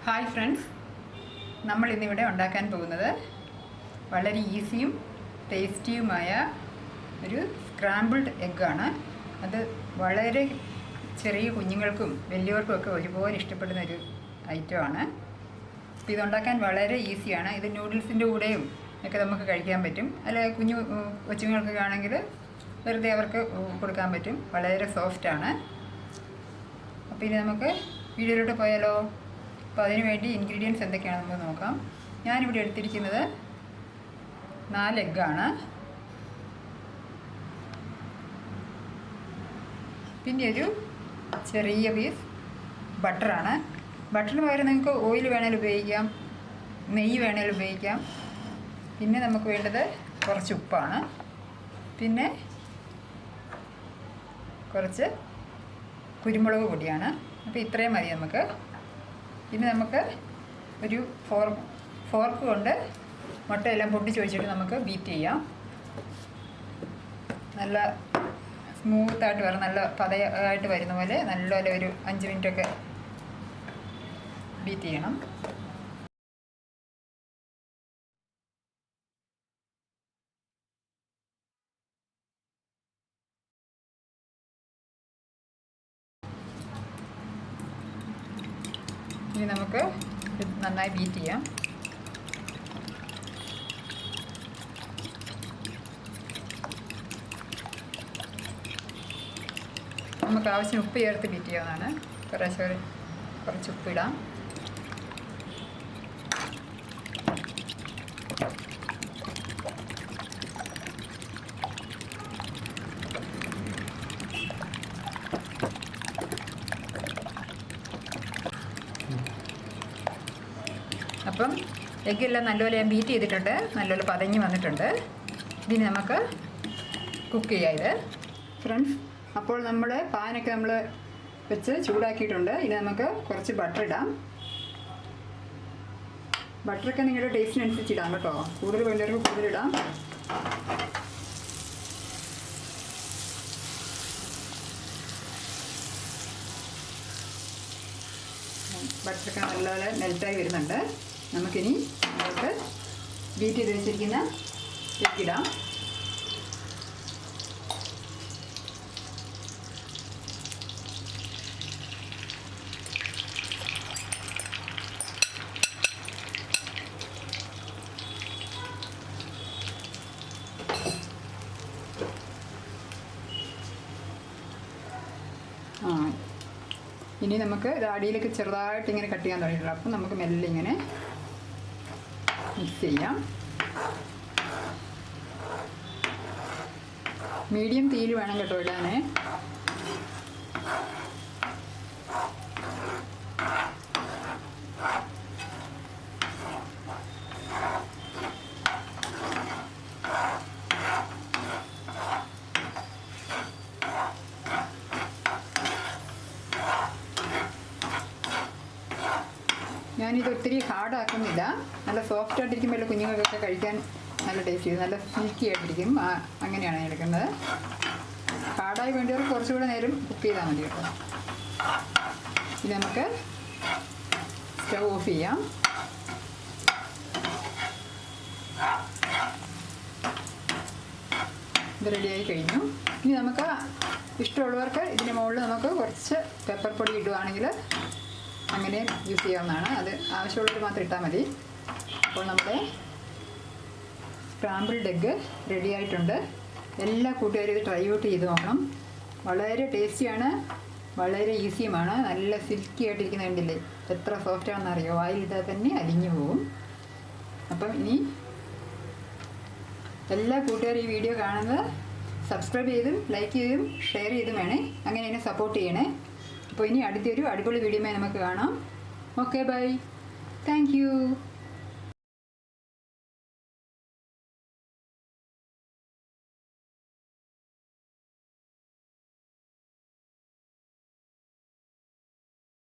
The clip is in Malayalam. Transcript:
ഹായ് ഫ്രണ്ട്സ്, നമ്മൾ ഇന്നിവിടെ ഉണ്ടാക്കാൻ പോകുന്നത് വളരെ ഈസിയും ടേസ്റ്റിയുമായ ഒരു സ്ക്രാമ്പിൾഡ് എഗ്ഗാണ്. അത് വളരെ ചെറിയ കുഞ്ഞുങ്ങൾക്കും വലിയവർക്കും ഒക്കെ ഒരുപോലെ ഇഷ്ടപ്പെടുന്ന ഒരു ഐറ്റമാണ്. അപ്പോൾ ഇതുണ്ടാക്കാൻ വളരെ ഈസിയാണ്. ഇത് നൂഡിൽസിൻ്റെ കൂടെയും ഒക്കെ നമുക്ക് കഴിക്കാൻ പറ്റും. അല്ല, കുഞ്ഞു കൊച്ചുങ്ങൾക്കൊക്കെ ആണെങ്കിൽ വെറുതെ അവർക്ക് കൊടുക്കാൻ പറ്റും. വളരെ സോഫ്റ്റാണ്. അപ്പോൾ ഇനി നമുക്ക് വീഡിയോയിലോട്ട് പോയാലോ? അപ്പോൾ അതിന് വേണ്ടി ഇൻഗ്രീഡിയൻസ് എന്തൊക്കെയാണെന്ന് നമുക്ക് നോക്കാം. ഞാനിവിടെ എടുത്തിരിക്കുന്നത് 4 എഗ്ഗാണ്. പിന്നെ ഒരു ചെറിയ പീസ് ബട്ടറാണ്. ബട്ടറിന് പകരം നിങ്ങൾക്ക് ഓയിൽ വേണമെങ്കിൽ ഉപയോഗിക്കാം, നെയ്യ് വേണമെങ്കിൽ ഉപയോഗിക്കാം. പിന്നെ നമുക്ക് വേണ്ടത് കുറച്ച് ഉപ്പാണ്. പിന്നെ കുറച്ച് കുരുമുളക് പൊടിയാണ്. അപ്പോൾ ഇത്രയും മതി നമുക്ക്. ഇനി നമുക്ക് ഒരു ഫോർക്ക് കൊണ്ട് മുട്ടയെല്ലാം പൊട്ടിച്ച് വെച്ചിട്ട് നമുക്ക് ബീറ്റ് ചെയ്യാം. നല്ല സ്മൂത്തായിട്ട് വരണം, നല്ല പതയായിട്ട് വരുന്ന പോലെ നല്ലപോലെ ഒരു 5 മിനിറ്റൊക്കെ ബീറ്റ് ചെയ്യണം. ഇനി നമുക്ക് നന്നായി ബീറ്റ് ചെയ്യാം. നമുക്ക് ആവശ്യം ഉപ്പ് ചേർത്ത് ബീറ്റ് ചെയ്യാവുന്നതാണ്. കുറച്ച് ഉപ്പിടാം. അപ്പം എഗ്ഗെല്ലാം നല്ലപോലെ ഞാൻ ബീറ്റ് ചെയ്തിട്ടുണ്ട്, നല്ലപോലെ പതഞ്ഞ് വന്നിട്ടുണ്ട്. ഇതിന് നമുക്ക് കുക്ക് ചെയ്യാം ഇത്. ഫ്രണ്ട്സ്, അപ്പോൾ നമ്മൾ പാനൊക്കെ നമ്മൾ വെച്ച് ചൂടാക്കിയിട്ടുണ്ട്. ഇനി നമുക്ക് കുറച്ച് ബട്ടർ ഇടാം. ബട്ടറൊക്കെ നിങ്ങളുടെ ടേസ്റ്റിനനുസരിച്ച് ഇടാം കേട്ടോ. കൂടുതൽ വേണ്ടവർക്ക് കൂടുതലിടാം. ബട്ടറൊക്കെ നല്ലപോലെ മെൽറ്റായി വരുന്നുണ്ട്. നമുക്കിനി നമുക്ക് ബീറ്റ് ചെയ്ത് വെച്ചിരിക്കുന്ന എഗ്ഗിടാം. ഇനി നമുക്ക് ഇത് അടിയിലേക്ക് ചെറുതായിട്ട് ഇങ്ങനെ കട്ട് ചെയ്യാൻ തുടങ്ങിയിട്ടുണ്ട്. അപ്പം നമുക്ക് മെല്ലെ ഇങ്ങനെ മിക്സ് ചെയ്യാം. മീഡിയം തീയിൽ വേണം കേട്ടോ ഇടാനേ. ഞാനിത് ഒത്തിരി ഹാർഡാക്കുന്നില്ല. നല്ല സോഫ്റ്റ് ആയിട്ടിരിക്കുമ്പോൾ കുഞ്ഞുങ്ങൾക്കൊക്കെ കഴിക്കാൻ നല്ല ടേസ്റ്റ് ചെയ്യും. നല്ല സ്മൂക്കി ആയിട്ടിരിക്കും. അങ്ങനെയാണ് ഞാൻ എടുക്കുന്നത്. ഹാർഡായി വേണ്ടിയവർക്ക് കുറച്ചുകൂടെ നേരം കുക്ക് ചെയ്താൽ മതി കേട്ടോ. ഇനി നമുക്ക് സ്റ്റൗ ഓഫ് ചെയ്യാം. ഇത് റെഡിയായി കഴിഞ്ഞു. ഇനി നമുക്ക് ഇഷ്ടമുള്ളവർക്ക് ഇതിന് മുകളിൽ നമുക്ക് കുറച്ച് പെപ്പർ പൊടി ഇടുകയാണെങ്കിൽ അങ്ങനെ യൂസ് ചെയ്യാവുന്നതാണ്. അത് ആവശ്യമുള്ളവർ മാത്രം ഇട്ടാൽ മതി. അപ്പോൾ നമ്മുടെ സ്ക്രാമ്പിൾഡ് എഗ്ഗ് റെഡി ആയിട്ടുണ്ട്. എല്ലാ കൂട്ടുകാരും ഇത് ട്രൈ ഔട്ട് ചെയ്ത് നോക്കണം. വളരെ ടേസ്റ്റിയാണ്, വളരെ ഈസിയുമാണ്. നല്ല സിൽക്കി ആയിട്ടിരിക്കുന്ന കണ്ടില്ലേ, എത്ര സോഫ്റ്റ് ആണെന്ന് അറിയോ. വായിലിട്ടാൽ തന്നെ അലിഞ്ഞു പോകും. അപ്പം ഇനി എല്ലാ കൂട്ടുകാരും ഈ വീഡിയോ കാണുന്നത് സബ്സ്ക്രൈബ് ചെയ്തും ലൈക്ക് ചെയ്തും ഷെയർ ചെയ്തും വേണേ. അങ്ങനെ എന്നെ സപ്പോർട്ട് ചെയ്യണേ. അപ്പോൾ ഇനി അടുത്തൊരു അടിപൊളി വീഡിയോയുമായി നമുക്ക് കാണാം. Okay, bye. Thank U.